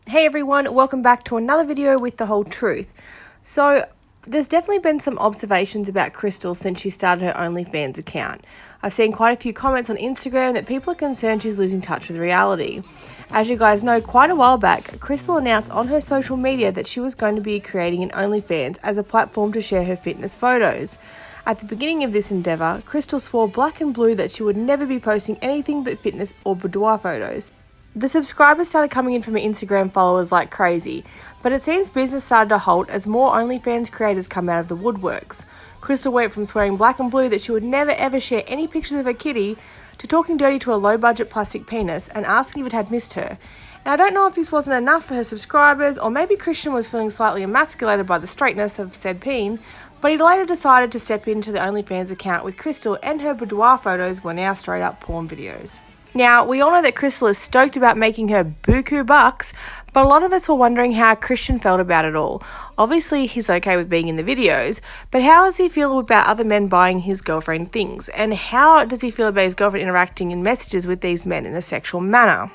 Hey everyone, welcome back to another video with the whole truth. So there's definitely been some observations about Crystal since she started her OnlyFans account. I've seen quite a few comments on Instagram that people are concerned she's losing touch with reality. As you guys know, quite a while back, Crystal announced on her social media that she was going to be creating an OnlyFans as a platform to share her fitness photos. At the beginning of this endeavour, Crystal swore black and blue that she would never be posting anything but fitness or boudoir photos. The subscribers started coming in from her Instagram followers like crazy, but it seems business started to halt as more OnlyFans creators come out of the woodworks. Crystal went from swearing black and blue that she would never ever share any pictures of her kitty to talking dirty to a low-budget plastic penis and asking if it had missed her. And I don't know if this wasn't enough for her subscribers, or maybe Christian was feeling slightly emasculated by the straightness of said peen, but he later decided to step into the OnlyFans account with Crystal, and her boudoir photos were now straight up porn videos. Now, we all know that Crystal is stoked about making her buku bucks, but a lot of us were wondering how Christian felt about it all. Obviously, he's okay with being in the videos, but how does he feel about other men buying his girlfriend things? And how does he feel about his girlfriend interacting in messages with these men in a sexual manner?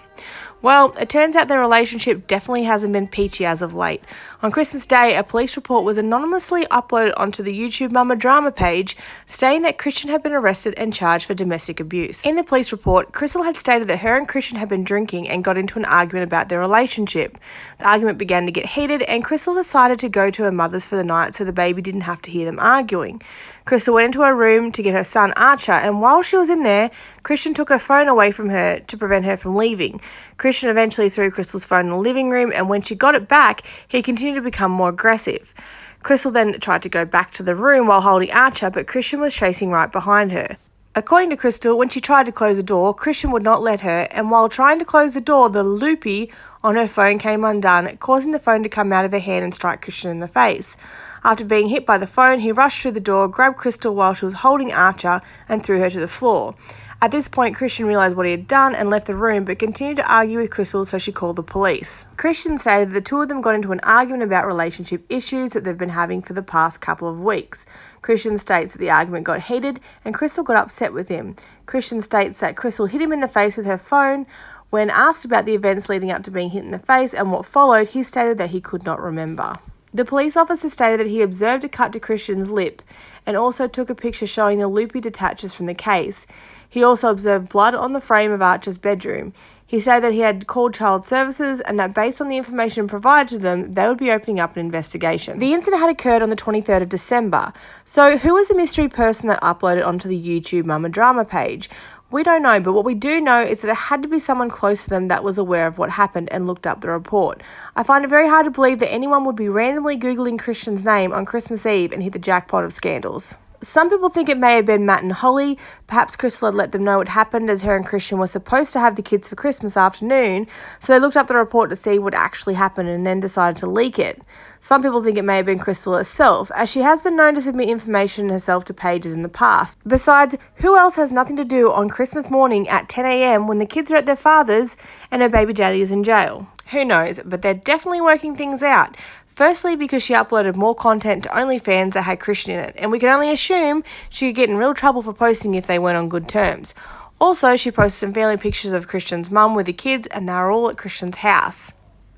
Well, it turns out their relationship definitely hasn't been peachy as of late. On Christmas Day, a police report was anonymously uploaded onto the YouTube Mama Drama page, stating that Christian had been arrested and charged for domestic abuse. In the police report, Crystal had stated that her and Christian had been drinking and got into an argument about their relationship. The argument began to get heated, and Crystal decided to go to her mother's for the night so the baby didn't have to hear them arguing. Crystal went into her room to get her son Archer, and while she was in there, Christian took her phone away from her to prevent her from leaving. Christian eventually threw Crystal's phone in the living room, and when she got it back, he continued to become more aggressive. Crystal then tried to go back to the room while holding Archer, but Christian was chasing right behind her. According to Crystal, when she tried to close the door, Christian would not let her, and while trying to close the door, the loopy on her phone came undone, causing the phone to come out of her hand and strike Christian in the face. After being hit by the phone, he rushed through the door, grabbed Crystal while she was holding Archer, and threw her to the floor. At this point, Christian realised what he had done and left the room, but continued to argue with Crystal, so she called the police. Christian stated that the two of them got into an argument about relationship issues that they've been having for the past couple of weeks. Christian states that the argument got heated and Crystal got upset with him. Christian states that Crystal hit him in the face with her phone. When asked about the events leading up to being hit in the face and what followed, he stated that he could not remember. The police officer stated that he observed a cut to Christian's lip and also took a picture showing the loopy detaches from the case. He also observed blood on the frame of Archer's bedroom. He said that he had called child services and that based on the information provided to them, they would be opening up an investigation. The incident had occurred on the 23rd of December. So who was the mystery person that uploaded onto the YouTube Mama Drama page? We don't know, but what we do know is that it had to be someone close to them that was aware of what happened and looked up the report. I find it very hard to believe that anyone would be randomly Googling Christian's name on Christmas Eve and hit the jackpot of scandals. Some people think it may have been Matt and Holly. Perhaps Crystal had let them know what happened, as her and Christian were supposed to have the kids for Christmas afternoon, so they looked up the report to see what actually happened and then decided to leak it. Some people think it may have been Crystal herself, as she has been known to submit information herself to pages in the past. Besides, who else has nothing to do on Christmas morning at 10 a.m. when the kids are at their father's and her baby daddy is in jail? Who knows, but they're definitely working things out. Firstly, because she uploaded more content to OnlyFans that had Christian in it, and we can only assume she could get in real trouble for posting if they weren't on good terms. Also, she posted some family pictures of Christian's mum with the kids, and they were all at Christian's house.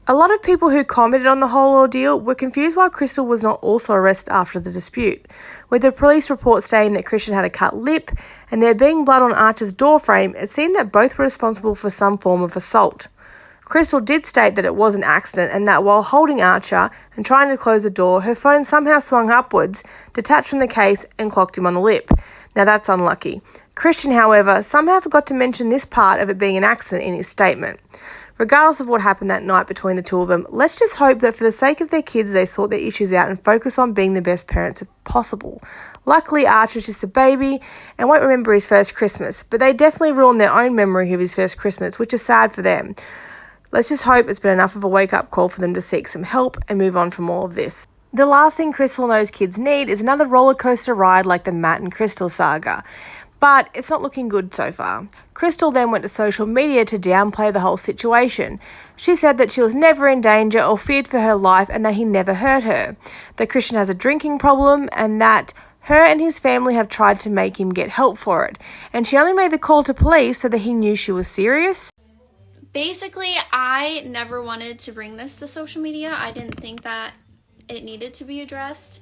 A lot of people who commented on the whole ordeal were confused why Crystal was not also arrested after the dispute, with the police report stating that Christian had a cut lip, and there being blood on Archer's door frame. It seemed that both were responsible for some form of assault. Crystal did state that it was an accident and that while holding Archer and trying to close the door, her phone somehow swung upwards, detached from the case, and clocked him on the lip. Now that's unlucky. Christian, however, somehow forgot to mention this part of it being an accident in his statement. Regardless of what happened that night between the two of them, let's just hope that for the sake of their kids they sort their issues out and focus on being the best parents if possible. Luckily, Archer's just a baby and won't remember his first Christmas, but they definitely ruined their own memory of his first Christmas, which is sad for them. Let's just hope it's been enough of a wake-up call for them to seek some help and move on from all of this. The last thing Crystal and those kids need is another roller coaster ride like the Matt and Crystal saga. But it's not looking good so far. Crystal then went to social media to downplay the whole situation. She said that she was never in danger or feared for her life and that he never hurt her. That Christian has a drinking problem and that her and his family have tried to make him get help for it. And she only made the call to police so that he knew she was serious. Basically, I never wanted to bring this to social media. I didn't think that it needed to be addressed.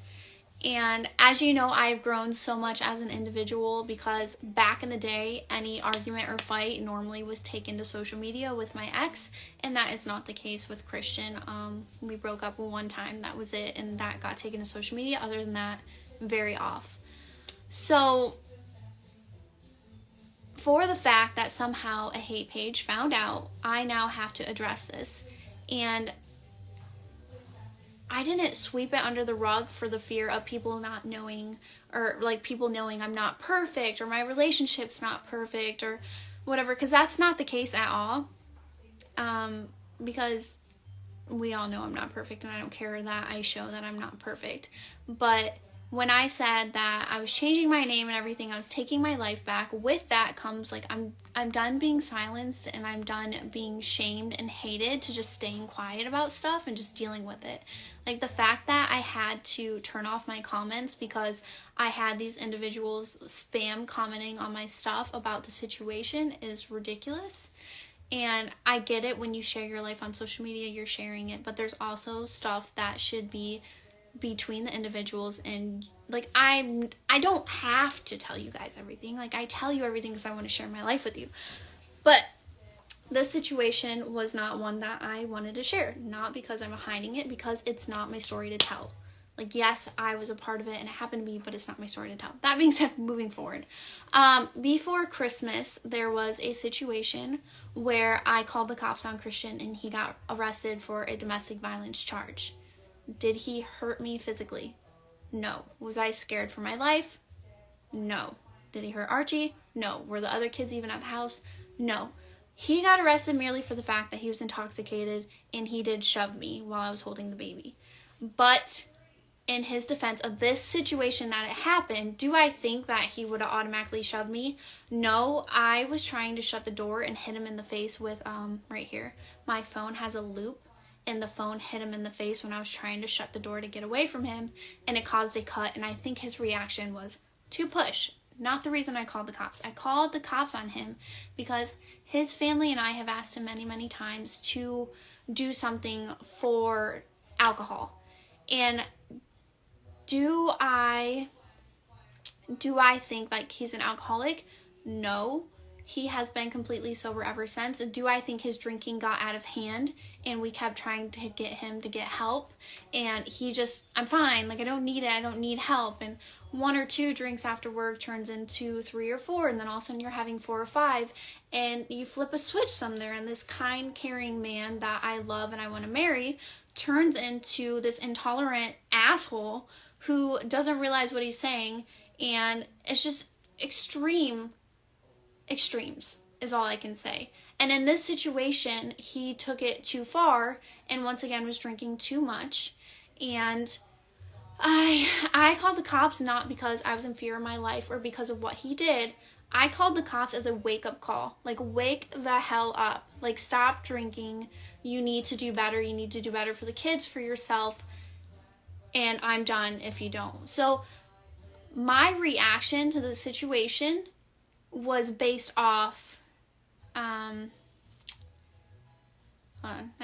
And as you know, I've grown so much as an individual because back in the day, any argument or fight normally was taken to social media with my ex, and that is not the case with Christian. We broke up one time, that was it, and that got taken to social media. Other than that, very off. So for the fact that somehow a hate page found out, I now have to address this. And I didn't sweep it under the rug for the fear of people not knowing, or like people knowing I'm not perfect or my relationship's not perfect or whatever, because that's not the case at all. Because we all know I'm not perfect, and I don't care that I show that I'm not perfect. But when I said that I was changing my name and everything, I was taking my life back, with that comes like I'm done being silenced, and I'm done being shamed and hated to just staying quiet about stuff and just dealing with it. Like the fact that I had to turn off my comments because I had these individuals spam commenting on my stuff about the situation is ridiculous. And I get it, when you share your life on social media, you're sharing it, but there's also stuff that should be between the individuals. And like I don't have to tell you guys everything. Like I tell you everything because I want to share my life with you. But this situation was not one that I wanted to share. Not because I'm hiding it, because it's not my story to tell. Like, yes, I was a part of it and it happened to me, but it's not my story to tell. That being said, moving forward. Before Christmas, there was a situation where I called the cops on Christian and he got arrested for a domestic violence charge. Did he hurt me physically? No. Was I scared for my life? No. Did he hurt Archie? No. Were the other kids even at the house? No. He got arrested merely for the fact that he was intoxicated and he did shove me while I was holding the baby. But in his defense of this situation that it happened, do I think that he would have automatically shoved me? No, I was trying to shut the door and hit him in the face with, right here. My phone has a loop, and the phone hit him in the face when I was trying to shut the door to get away from him, and it caused a cut, and I think his reaction was to push. Not the reason I called the cops. I called the cops on him because his family and I have asked him many, many times to do something for alcohol. And do I think like he's an alcoholic? No. He has been completely sober ever since. Do I think his drinking got out of hand and we kept trying to get him to get help and he just, I'm fine, like I don't need it, I don't need help, and 1 or 2 drinks after work turns into 3 or 4, and then all of a sudden you're having 4 or 5, and you flip a switch somewhere, and this kind, caring man that I love and I want to marry turns into this intolerant asshole who doesn't realize what he's saying, and it's just extremes is all I can say. And in this situation, he took it too far and once again was drinking too much. And I called the cops not because I was in fear of my life or because of what he did. I called the cops as a wake-up call. Like, wake the hell up. Like, stop drinking. You need to do better. You need to do better for the kids, for yourself. And I'm done if you don't. So my reaction to the situation was based off, I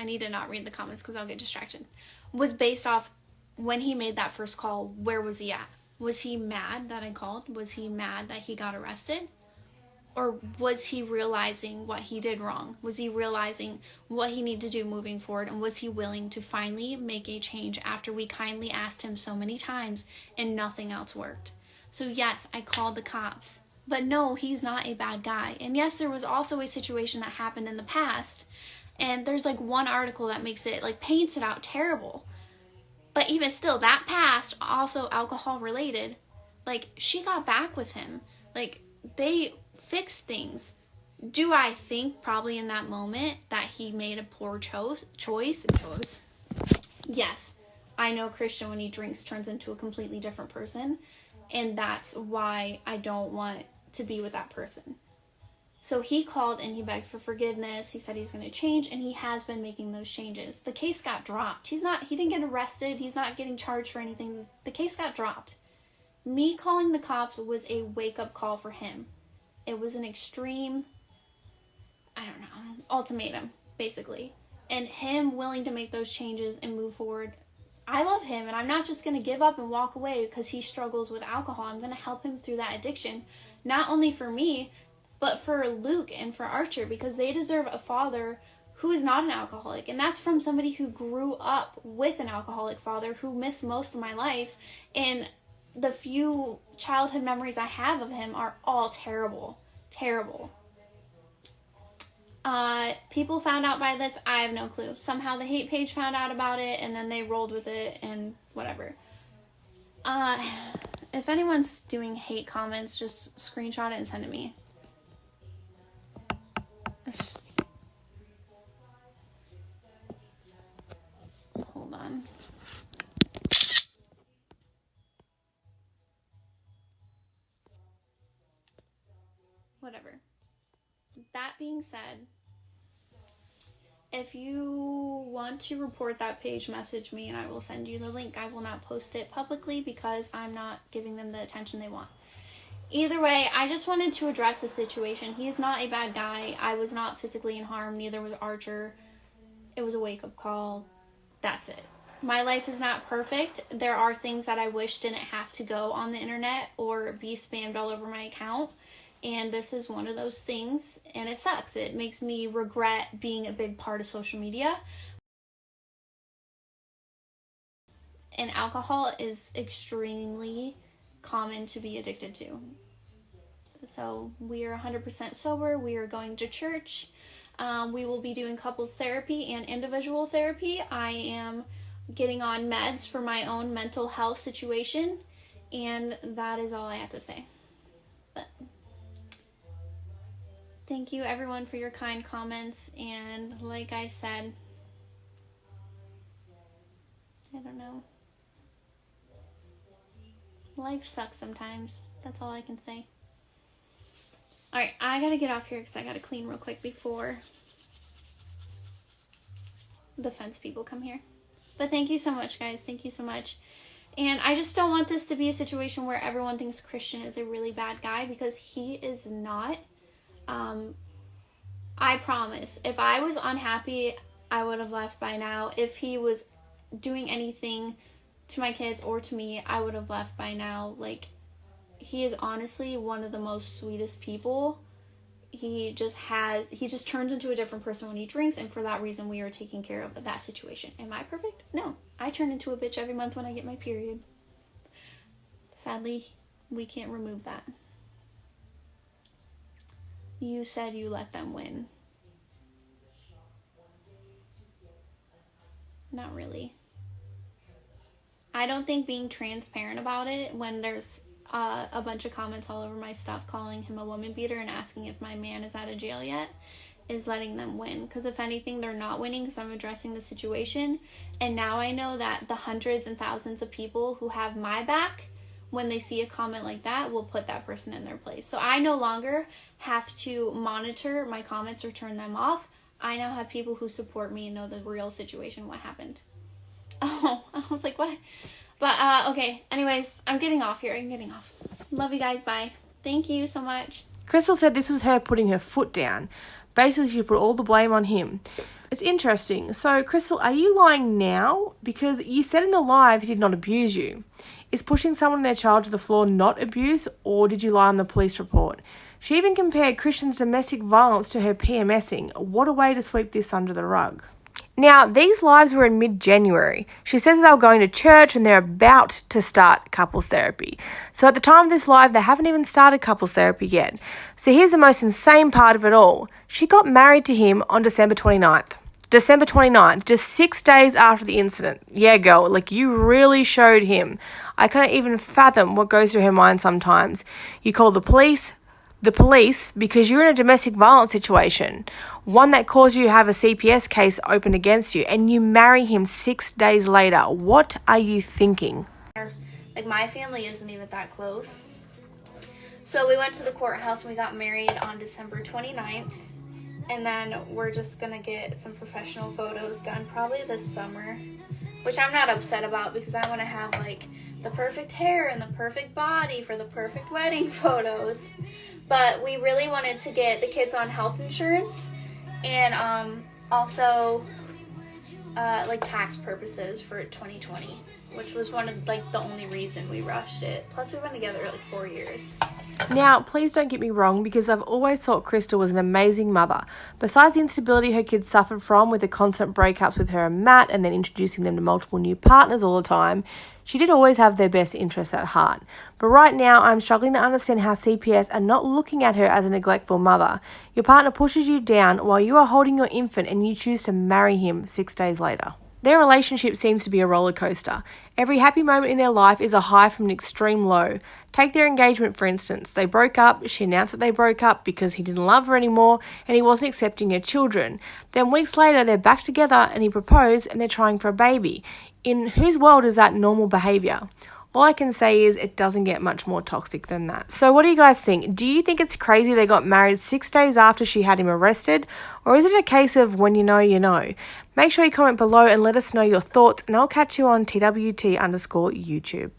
need to not read the comments because I'll get distracted, was based off when he made that first call, where was he at? Was he mad that I called? Was he mad that he got arrested? Or was he realizing what he did wrong? Was he realizing what he needed to do moving forward? And was he willing to finally make a change after we kindly asked him so many times and nothing else worked? So yes, I called the cops. But no, he's not a bad guy. And yes, there was also a situation that happened in the past. And there's like one article that makes it, like, paints it out terrible. But even still, that past, also alcohol related, like, she got back with him. Like, they fixed things. Do I think probably in that moment that he made a poor choice? Yes. I know Christian, when he drinks, turns into a completely different person. And that's why I don't want to be with that person. So he called and he begged for forgiveness. He said he's going to change, and he has been making those changes. The case got dropped. He didn't get arrested. He's not getting charged for anything. The case got dropped. Me calling the cops was a wake-up call for him. It was an extreme. I don't know, ultimatum, basically. And him willing to make those changes and move forward. I love him, and I'm not just going to give up and walk away because he struggles with alcohol. I'm going to help him through that addiction, not only for me, but for Luke and for Archer, because they deserve a father who is not an alcoholic. And that's from somebody who grew up with an alcoholic father who missed most of my life. And the few childhood memories I have of him are all terrible. Terrible. People found out by this, I have no clue. Somehow the hate page found out about it, and then they rolled with it, and whatever. If anyone's doing hate comments, just screenshot it and send it to me. Hold on. Whatever. That being said, if you want to report that page, message me and I will send you the link. I will not post it publicly because I'm not giving them the attention they want. Either way, I just wanted to address the situation. He is not a bad guy. I was not physically in harm. Neither was Archer. It was a wake-up call. That's it. My life is not perfect. There are things that I wish didn't have to go on the internet or be spammed all over my account. And this is one of those things, and it sucks. It makes me regret being a big part of social media. And alcohol is extremely common to be addicted to. So we are 100% sober. We are going to church. We will be doing couples therapy and individual therapy. I am getting on meds for my own mental health situation. And that is all I have to say. But thank you everyone for your kind comments, and like I said, I don't know. Life sucks sometimes. That's all I can say. Alright, I gotta get off here because I gotta clean real quick before the fence people come here. But thank you so much, guys. Thank you so much. And I just don't want this to be a situation where everyone thinks Christian is a really bad guy, because he is not. I promise, if I was unhappy, I would have left by now. If he was doing anything to my kids or to me, I would have left by now. Like, he is honestly one of the most sweetest people. He just turns into a different person when he drinks, and for that reason, we are taking care of that situation. Am I perfect? No. I turn into a bitch every month when I get my period. Sadly, we can't remove that. You said you let them win. Not really. I don't think being transparent about it when there's a bunch of comments all over my stuff calling him a woman beater and asking if my man is out of jail yet is letting them win. Because if anything, they're not winning because I'm addressing the situation. And now I know that the hundreds and thousands of people who have my back, when they see a comment like that, will put that person in their place. So I no longer have to monitor my comments or turn them off. I now have people who support me and know the real situation, what happened. Oh, I was like, what? But, okay. Anyways, I'm getting off here. I'm getting off. Love you guys. Bye. Thank you so much. Crystal said this was her putting her foot down. Basically, she put all the blame on him. It's interesting. So, Crystal, are you lying now? Because you said in the live he did not abuse you. Is pushing someone and their child to the floor not abuse, or did you lie on the police report? She even compared Christian's domestic violence to her PMSing. What a way to sweep this under the rug. Now, these lives were in mid-January. She says they were going to church and they're about to start couples therapy. So at the time of this live, they haven't even started couples therapy yet. So here's the most insane part of it all. She got married to him on December 29th. December 29th, just 6 days after the incident. Yeah, girl, like you really showed him. I can't even fathom what goes through her mind sometimes. You call the police because you're in a domestic violence situation, one that caused you to have a CPS case open against you, and you marry him 6 days later. What are you thinking? Like, my family isn't even that close. So we went to the courthouse and we got married on December 29th. And then we're just going to get some professional photos done probably this summer, which I'm not upset about because I want to have like the perfect hair and the perfect body for the perfect wedding photos. But we really wanted to get the kids on health insurance, And also like tax purposes for 2020, which was one of like the only reason we rushed it. Plus we've been together like 4 years. Now, please don't get me wrong, because I've always thought Crystal was an amazing mother. Besides the instability her kids suffered from with the constant breakups with her and Matt and then introducing them to multiple new partners all the time, she did always have their best interests at heart. But right now, I'm struggling to understand how CPS are not looking at her as a neglectful mother. Your partner pushes you down while you are holding your infant and you choose to marry him 6 days later. Their relationship seems to be a roller coaster. Every happy moment in their life is a high from an extreme low. Take their engagement, for instance. They broke up, she announced that they broke up because he didn't love her anymore and he wasn't accepting her children. Then weeks later, they're back together and he proposed and they're trying for a baby. In whose world is that normal behaviour? All I can say is it doesn't get much more toxic than that. So what do you guys think? Do you think it's crazy they got married 6 days after she had him arrested? Or is it a case of when you know, you know? Make sure you comment below and let us know your thoughts, and I'll catch you on TWT_YouTube.